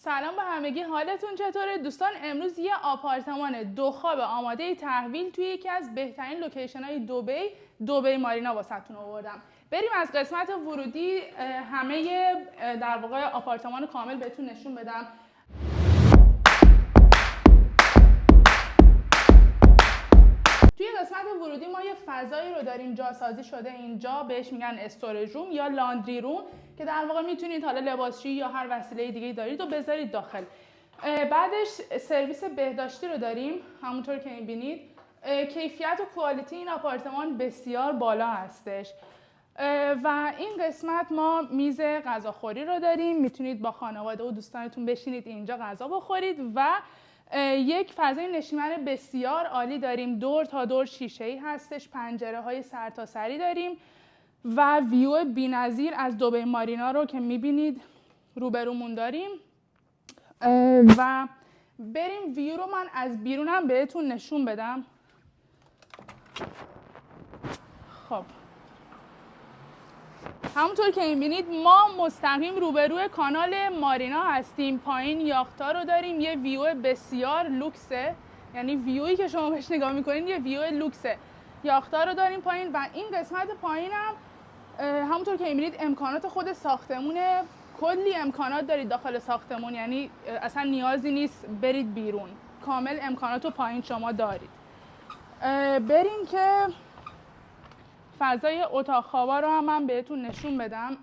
سلام به همگی، حالتون چطوره؟ دوستان امروز یه آپارتمان 2 خواب آماده تحویل توی یکی از بهترین لوکیشن های دبی مارینا واسهتون آوردم. بریم از قسمت ورودی همه در واقع آپارتمان کامل بهتون نشون بدم. توی قسمت ورودی ما یه فضایی رو داریم جاسازی شده اینجا، بهش میگن استوریج روم یا لاندری روم، که در واقع میتونید حالا لباسشویی یا هر وسیله دیگه دارید و بذارید داخل. بعدش سرویس بهداشتی رو داریم. همونطور که میبینید کیفیت و کوالیتی این آپارتمان بسیار بالا هستش. و این قسمت ما میز غذاخوری رو داریم، میتونید با خانواده و دوستانتون بشینید اینجا غذا بخورید و یک فضای نشیمن بسیار عالی داریم. دور تا دور شیشه‌ای هستش، پنجره های سرتاسری داریم و ویو بی‌نظیر از دبی مارینا رو که میبینید روبرومون داریم. و بریم ویو رو من از بیرونم بهتون نشون بدم. خب همونطور که میبینید ما مستقیم روبروی کانال مارینا هستیم. پایین یاختا رو داریم، یه ویو بسیار لوکسه، یعنی ویویی که شما بهش نگاه میکنید یه ویو لوکسه. یاختا رو داریم پایین و این قسمت پایینم همونطور که میبینید امکانات خود ساختمونه. کلی امکانات دارید داخل ساختمون، یعنی اصلا نیازی نیست برید بیرون، کامل امکانات رو پایین شما دارید. بریم که فضای اتاق خوابا رو هم من بهتون نشون بدم.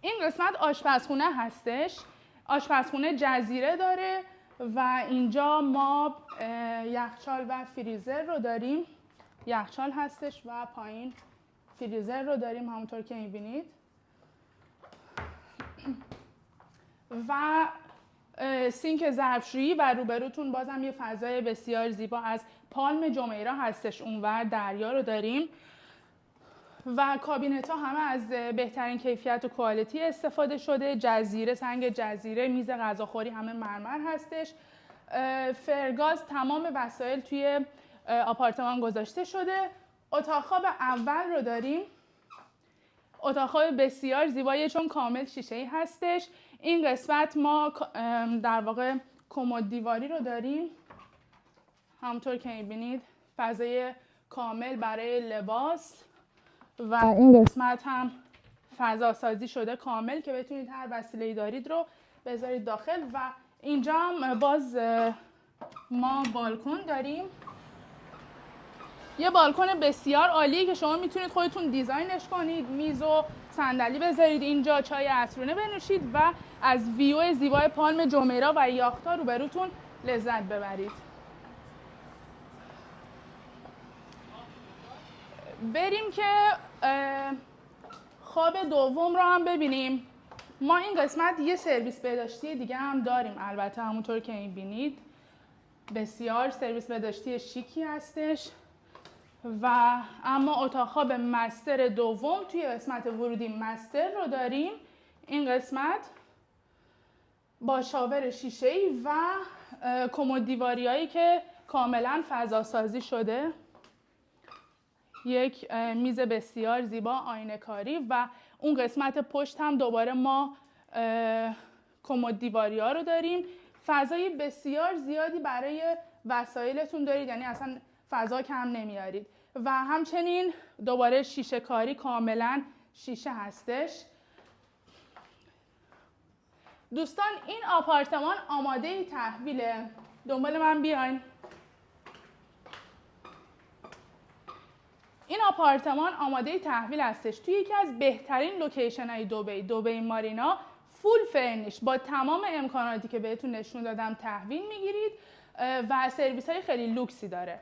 این قسمت آشپزخونه هستش، آشپزخونه جزیره داره و اینجا ما یخچال و فریزر رو داریم. یخچال هستش و پایین فریزر رو داریم همونطور که میبینید. و سینک ظرفشویی و روبروتون بازم یه فضای بسیار زیبا از پالم جمیرا هستش، اونور دریا رو داریم و کابینت ها همه از بهترین کیفیت و کوالیتی استفاده شده. جزیره، سنگ جزیره، میز غذاخوری همه مرمر هستش. فرگاز، تمام وسایل توی آپارتمان گذاشته شده. اتاق خواب اول رو داریم. اتاق خواب بسیار زیباییه چون کامل شیشه‌ای هستش. این قسمت ما در واقع کمد دیواری رو داریم، همونطور که می‌بینید فضای کامل برای لباس و این قسمت هم فضا سازی شده کامل که بتونید هر وسیله‌ای دارید رو بذارید داخل. و اینجا هم باز ما بالکن داریم، یه بالکن بسیار عالیه که شما میتونید خودتون دیزاینش کنید، میز و صندلی بذارید اینجا، چای عصرونه بنوشید و از ویو زیبای پالم جمیرا و یاختا روبروتون لذت ببرید. بریم که خواب دوم رو هم ببینیم. ما این قسمت یه سرویس بهداشتی دیگه هم داریم، البته همونطور که میبینید بسیار سرویس بهداشتی شیکی هستش. و اما اتاق خواب مستر دوم توی قسمت ورودی مستر رو داریم. این قسمت با شاور شیشه‌ای و کمد دیواریایی که کاملا فضا سازی شده، یک میز بسیار زیبا آینه کاری و اون قسمت پشت هم دوباره ما کمد دیواریا رو داریم. فضای بسیار زیادی برای وسایلتون دارید، یعنی اصلا فضا کم نمیارید. و همچنین دوباره شیشه کاری، کاملا شیشه هستش. دوستان این آپارتمان آماده تحویله، دنبال من بیاین. این آپارتمان آماده تحویل هستش توی یکی از بهترین لوکیشن های دبی مارینا. فول فرنیش با تمام امکاناتی که بهتون نشون دادم تحویل میگیرید و سرویس های خیلی لوکسی داره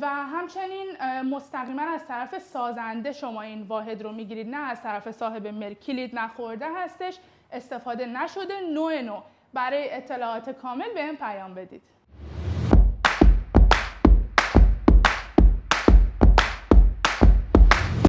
و همچنین مستقیما از طرف سازنده شما این واحد رو میگیرید، نه از طرف صاحب ملک. کلید نخورده هستش، استفاده نشده، نوع. برای اطلاعات کامل بهم پیام بدید.